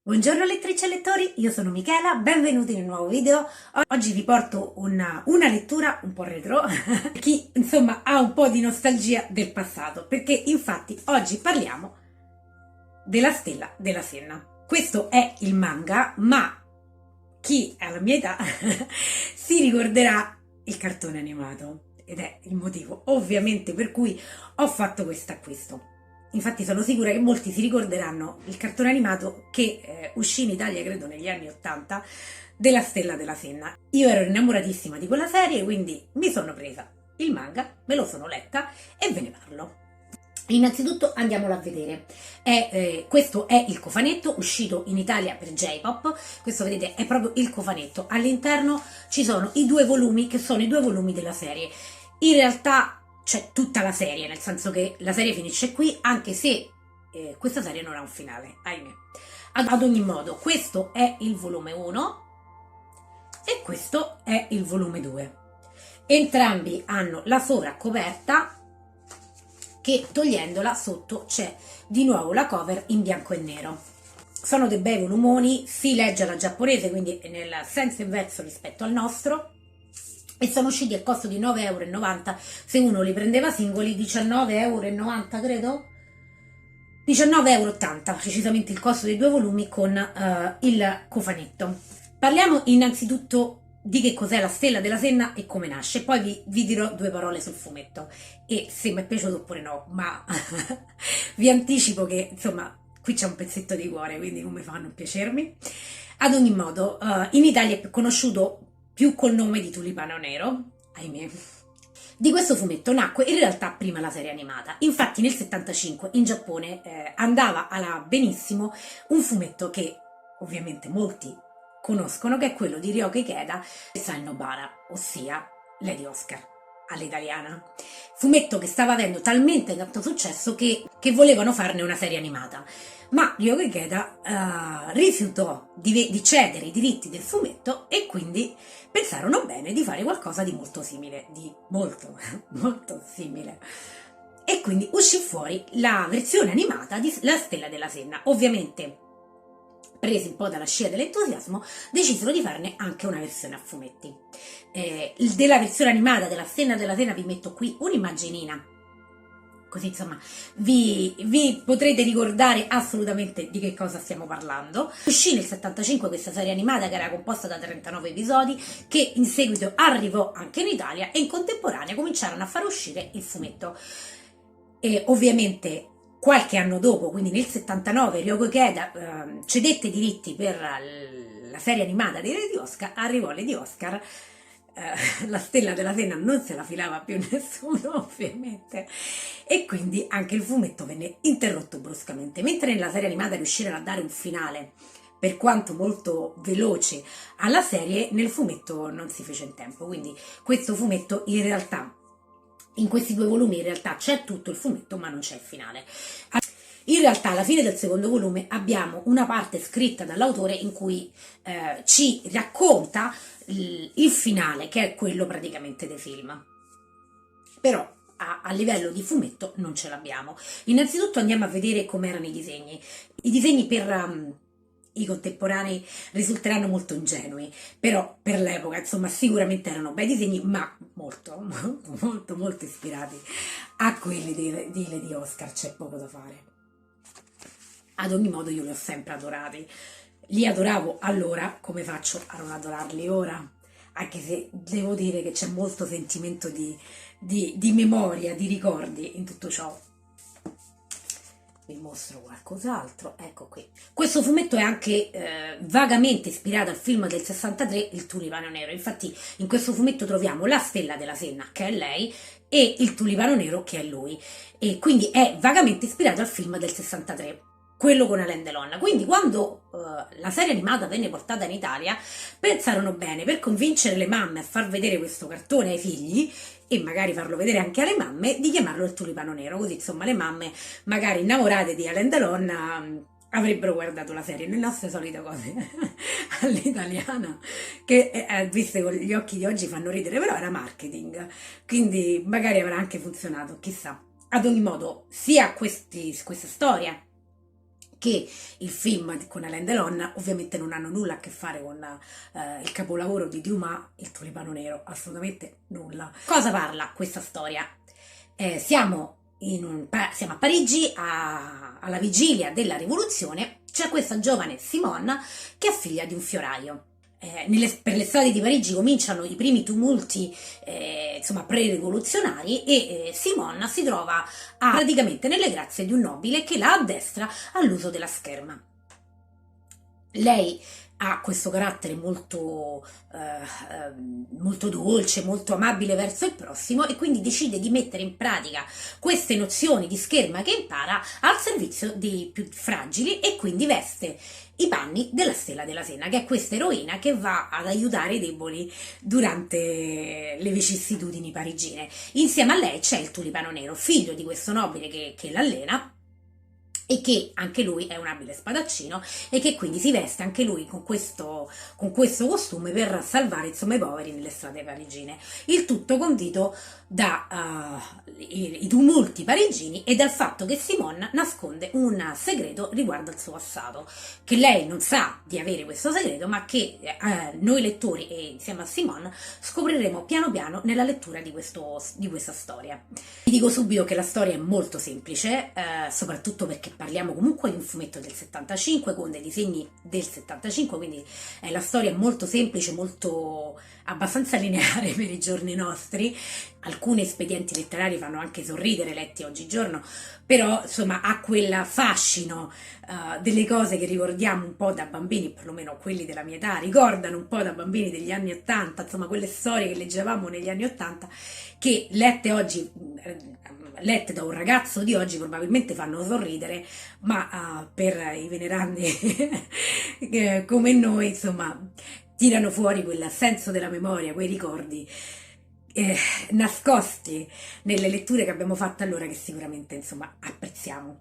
Buongiorno lettrici e lettori, io sono Michela, benvenuti in un nuovo video. Oggi vi porto una lettura un po' retro, per chi insomma ha un po' di nostalgia del passato, perché infatti oggi parliamo della Stella della Senna. Questo è il manga, ma chi ha la mia età si ricorderà il cartone animato ed è il motivo ovviamente per cui ho fatto questo acquisto. Infatti sono sicura che molti si ricorderanno il cartone animato che uscì in Italia credo negli anni 80 della Stella della Senna. Io ero innamoratissima di quella serie, quindi mi sono presa il manga, me lo sono letta e ve ne parlo. Innanzitutto andiamolo a vedere. Questo è il cofanetto uscito in Italia per J-Pop. Questo vedete è proprio il cofanetto. All'interno ci sono i due volumi che sono i due volumi della serie. In realtà c'è tutta la serie, nel senso che la serie finisce qui, anche se questa serie non ha un finale, ahimè. Ad ogni modo, questo è il volume 1 e questo è il volume 2. Entrambi hanno la sovracoperta che togliendola sotto c'è di nuovo la cover in bianco e nero. Sono dei bei volumoni, si legge alla giapponese, quindi nel senso inverso rispetto al nostro, e sono usciti a costo di 9,90 € se uno li prendeva singoli, 19,90 € credo, 19,80 € precisamente il costo dei due volumi con il cofanetto. Parliamo innanzitutto di che cos'è la Stella della Senna e come nasce, poi vi dirò due parole sul fumetto e se mi è piaciuto oppure no, ma vi anticipo che insomma qui c'è un pezzetto di cuore, quindi come fa a non piacermi. Ad ogni modo, in Italia è conosciuto più col nome di Tulipano Nero, ahimè. Di questo fumetto nacque in realtà prima la serie animata. Infatti nel 75 in Giappone andava benissimo un fumetto che ovviamente molti conoscono, che è quello di Ryohei Ikeda e Sai Nobara, ossia Lady Oscar all'italiana. Fumetto che stava avendo talmente tanto successo che volevano farne una serie animata. Ma Ryohei Ikeda rifiutò di cedere i diritti del fumetto e quindi pensarono bene di fare qualcosa di molto simile, di molto, molto simile. E quindi uscì fuori la versione animata di La Stella della Senna. Ovviamente, presi un po' dalla scia dell'entusiasmo, decisero di farne anche una versione a fumetti. Della versione animata della Stella della Senna vi metto qui un'immaginina, così insomma vi potrete ricordare assolutamente di che cosa stiamo parlando. Uscì nel 75 questa serie animata che era composta da 39 episodi, che in seguito arrivò anche in Italia e in contemporanea cominciarono a far uscire il fumetto. E ovviamente qualche anno dopo, quindi nel 79, Ryohei Ikeda cedette i diritti per la serie animata di Lady Oscar, arrivò Lady Oscar, la Stella della Senna non se la filava più nessuno ovviamente, e quindi anche il fumetto venne interrotto bruscamente. Mentre nella serie animata riuscirono a dare un finale, per quanto molto veloce, alla serie, nel fumetto non si fece in tempo, quindi questo fumetto in realtà, in questi due volumi in realtà c'è tutto il fumetto ma non c'è il finale. In realtà alla fine del secondo volume abbiamo una parte scritta dall'autore in cui ci racconta il finale, che è quello praticamente dei film. Però a livello di fumetto non ce l'abbiamo. Innanzitutto andiamo a vedere come erano i disegni. I disegni per i contemporanei risulteranno molto ingenui, però per l'epoca insomma sicuramente erano bei disegni, ma molto molto molto molto ispirati a quelli di Lady Oscar, c'è poco da fare. Ad ogni modo io li ho sempre adorati, li adoravo allora, come faccio a non adorarli ora? Anche se devo dire che c'è molto sentimento di memoria, di ricordi in tutto ciò. Vi mostro qualcos'altro, ecco qui. Questo fumetto è anche vagamente ispirato al film del 63, Il Tulipano Nero. Infatti in questo fumetto troviamo la Stella della Senna, che è lei, e il Tulipano Nero, che è lui. E quindi è vagamente ispirato al film del 63, quello con Alain Delon. Quindi quando la serie animata venne portata in Italia, pensarono bene, per convincere le mamme a far vedere questo cartone ai figli e magari farlo vedere anche alle mamme, di chiamarlo Il Tulipano Nero, così insomma le mamme magari innamorate di Alain Delon avrebbero guardato la serie, le nostre solite cose all'italiana che viste con gli occhi di oggi fanno ridere, però era marketing, quindi magari avrà anche funzionato, chissà. Ad ogni modo, sia questa storia che il film con Alain Delon ovviamente non hanno nulla a che fare con il capolavoro di Dumas, Il tulipano nero, assolutamente nulla. Cosa parla questa storia? Siamo a Parigi alla vigilia della rivoluzione. C'è questa giovane Simone che è figlia di un fioraio. Per le strade di Parigi cominciano i primi tumulti insomma pre-rivoluzionari e Simone si trova praticamente nelle grazie di un nobile che la addestra all'uso della scherma. Lei ha questo carattere molto dolce, molto amabile verso il prossimo e quindi decide di mettere in pratica queste nozioni di scherma che impara al servizio dei più fragili e quindi veste i panni della Stella della Senna, che è questa eroina che va ad aiutare i deboli durante le vicissitudini parigine. Insieme a lei c'è il Tulipano Nero, figlio di questo nobile che l'allena, e che anche lui è un abile spadaccino e che quindi si veste anche lui con questo costume per salvare insomma i poveri nelle strade parigine. Il tutto condito da i tumulti parigini e dal fatto che Simone nasconde un segreto riguardo al suo passato, che lei non sa di avere questo segreto, ma che noi lettori e insieme a Simone scopriremo piano piano nella lettura di questa storia. Vi dico subito che la storia è molto semplice, soprattutto perché parliamo comunque di un fumetto del 75 con dei disegni del 75, quindi la storia è molto semplice, molto abbastanza lineare per i giorni nostri. Alcuni espedienti letterari fanno anche sorridere letti oggigiorno, però insomma ha quel fascino delle cose che ricordiamo un po' da bambini, perlomeno quelli della mia età ricordano un po' da bambini degli anni 80, insomma quelle storie che leggevamo negli anni 80 che lette oggi, lette da un ragazzo di oggi probabilmente fanno sorridere, ma per i venerandi come noi insomma tirano fuori quel senso della memoria, quei ricordi nascosti nelle letture che abbiamo fatto allora, che sicuramente insomma apprezziamo,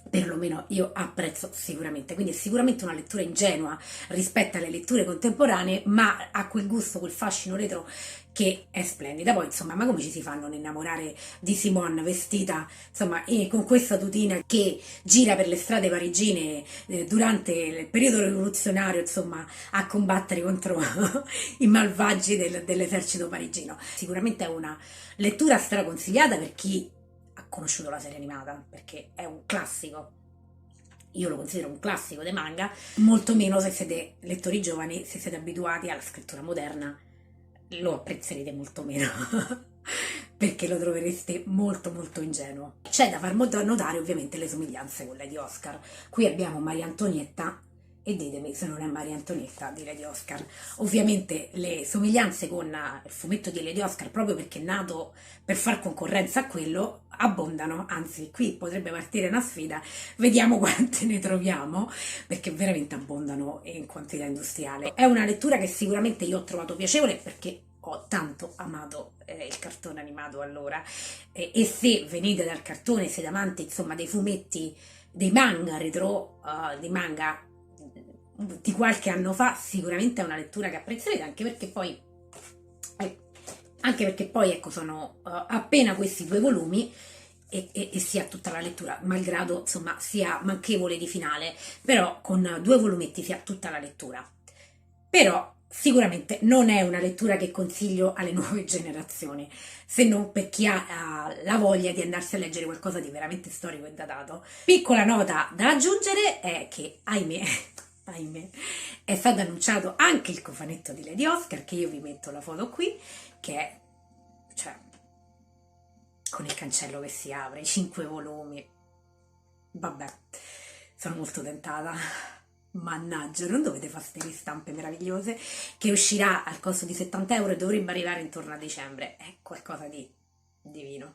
perlomeno io apprezzo sicuramente. Quindi è sicuramente una lettura ingenua rispetto alle letture contemporanee, ma ha quel gusto, quel fascino retro che è splendida. Poi insomma, ma come ci si fanno ad innamorare di Simone vestita insomma con questa tutina che gira per le strade parigine durante il periodo rivoluzionario, insomma a combattere contro i malvagi dell'esercito parigino. Sicuramente è una lettura straconsigliata per chi ha conosciuto la serie animata, perché è un classico. Io lo considero un classico dei manga, molto meno se siete lettori giovani, se siete abituati alla scrittura moderna lo apprezzerete molto meno perché lo trovereste molto molto ingenuo. C'è da far notare ovviamente le somiglianze con Lady Oscar. Qui abbiamo Maria Antonietta e ditemi se non è Maria Antonietta di Lady Oscar. Ovviamente le somiglianze con il fumetto di Lady Oscar, proprio perché è nato per far concorrenza a quello, abbondano, anzi qui potrebbe partire una sfida, vediamo quante ne troviamo, perché veramente abbondano in quantità industriale. È una lettura che sicuramente io ho trovato piacevole perché ho tanto amato il cartone animato allora, e se venite dal cartone, siete amanti insomma dei fumetti, dei manga retro, dei manga di qualche anno fa, sicuramente è una lettura che apprezzerete, anche perché poi ecco, sono appena questi 2 volumi e si ha tutta la lettura, malgrado insomma sia manchevole di finale, però con 2 volumetti si ha tutta la lettura. Però sicuramente non è una lettura che consiglio alle nuove generazioni, se non per chi ha la voglia di andarsi a leggere qualcosa di veramente storico e datato. Piccola nota da aggiungere è che, ahimè, è stato annunciato anche il cofanetto di Lady Oscar, che io vi metto la foto qui, che è, cioè, con il cancello che si apre, i 5 volumi. Vabbè, sono molto tentata. Mannaggia, non dovete fare queste ristampe meravigliose, che uscirà al costo di 70 euro e dovrebbe arrivare intorno a dicembre. È qualcosa di divino.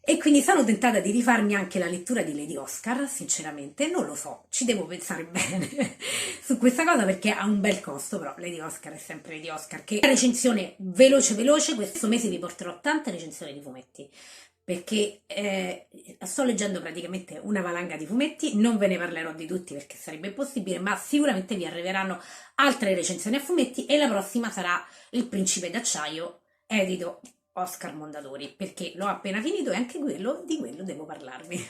E quindi sono tentata di rifarmi anche la lettura di Lady Oscar, sinceramente, non lo so, ci devo pensare bene su questa cosa perché ha un bel costo, però Lady Oscar è sempre Lady Oscar. Che recensione veloce, questo mese vi porterò tante recensioni di fumetti, perché sto leggendo praticamente una valanga di fumetti, non ve ne parlerò di tutti perché sarebbe impossibile, ma sicuramente vi arriveranno altre recensioni a fumetti e la prossima sarà Il Principe d'Acciaio, edito Oscar Mondadori, perché l'ho appena finito e anche di quello devo parlarvi.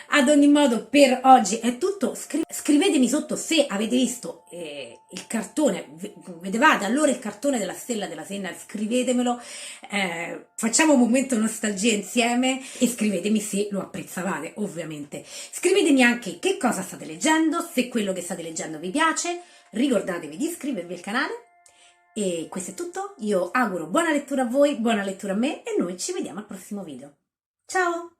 Ad ogni modo, per oggi è tutto. Scrivetemi sotto se avete visto il cartone, vedevate allora il cartone della Stella della Senna, scrivetemelo, facciamo un momento nostalgia insieme e scrivetemi se lo apprezzavate, ovviamente. Scrivetemi anche che cosa state leggendo, se quello che state leggendo vi piace, ricordatevi di iscrivervi al canale. E questo è tutto, io auguro buona lettura a voi, buona lettura a me e noi ci vediamo al prossimo video. Ciao!